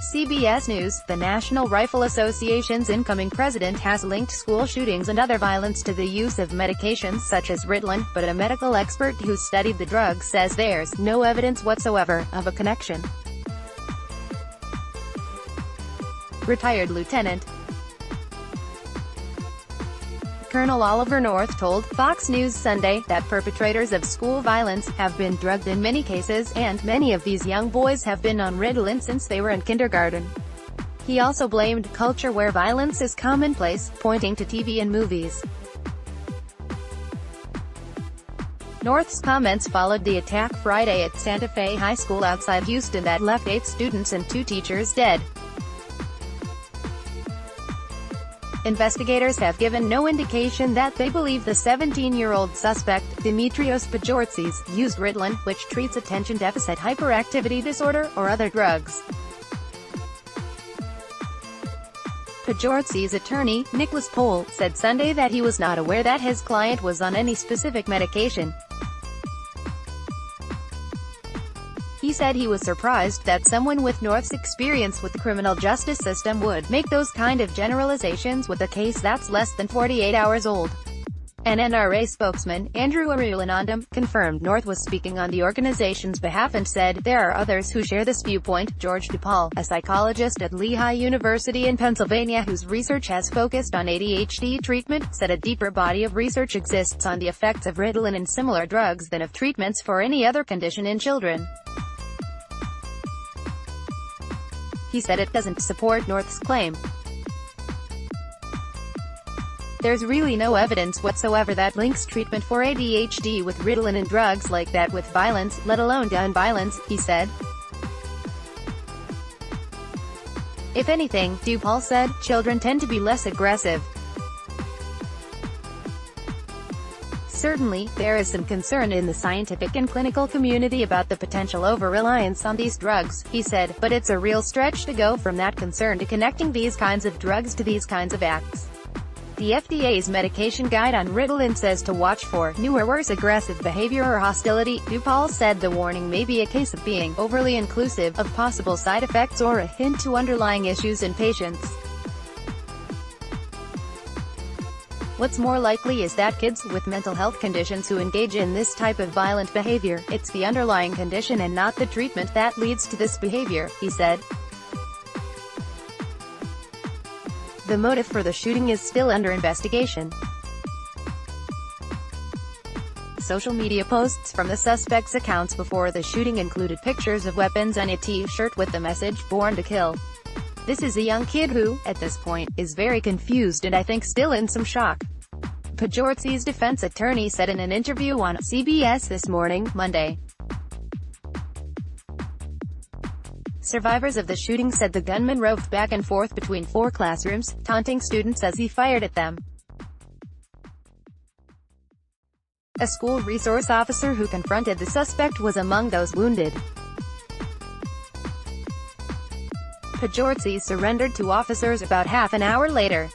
CBS News, the National Rifle Association's incoming president has linked school shootings and other violence to the use of medications such as Ritalin, but a medical expert who studied the drug says there's no evidence whatsoever of a connection. Retired Lieutenant Colonel Oliver North told Fox News Sunday that perpetrators of school violence have been drugged in many cases, and many of these young boys have been on Ritalin since they were in kindergarten. He also blamed culture where violence is commonplace, pointing to TV and movies. North's comments followed the attack Friday at Santa Fe High School outside Houston that left 8 students and 2 teachers dead. Investigators have given no indication that they believe the 17-year-old suspect, Dimitrios Pajortzis, used Ritalin, which treats attention deficit hyperactivity disorder, or other drugs. Pajortzis' attorney, Nicholas Pohl, said Sunday that he was not aware that his client was on any specific medication. He said he was surprised that someone with North's experience with the criminal justice system would make those kind of generalizations with a case that's less than 48 hours old. An NRA spokesman, Andrew Arulanandam, confirmed North was speaking on the organization's behalf and said, "There are others who share this viewpoint." George DePaul, a psychologist at Lehigh University in Pennsylvania whose research has focused on ADHD treatment, said a deeper body of research exists on the effects of Ritalin and similar drugs than of treatments for any other condition in children. He said it doesn't support North's claim. There's really no evidence whatsoever that links treatment for ADHD with Ritalin and drugs like that with violence, let alone gun violence, he said. If anything, DePaul said, children tend to be less aggressive. Certainly, there is some concern in the scientific and clinical community about the potential over-reliance on these drugs, he said, but it's a real stretch to go from that concern to connecting these kinds of drugs to these kinds of acts. The FDA's medication guide on Ritalin says to watch for new or worse aggressive behavior or hostility. DePaul said the warning may be a case of being overly inclusive of possible side effects or a hint to underlying issues in patients. What's more likely is that kids with mental health conditions who engage in this type of violent behavior, it's the underlying condition and not the treatment that leads to this behavior, he said. The motive for the shooting is still under investigation. Social media posts from the suspect's accounts before the shooting included pictures of weapons and a T-shirt with the message, "Born to Kill." This is a young kid who, at this point, is very confused and I think still in some shock. Pajortzis' defense attorney said in an interview on CBS This Morning, Monday. Survivors of the shooting said the gunman roved back and forth between 4 classrooms, taunting students as he fired at them. A school resource officer who confronted the suspect was among those wounded. Pajortzis surrendered to officers about half an hour later.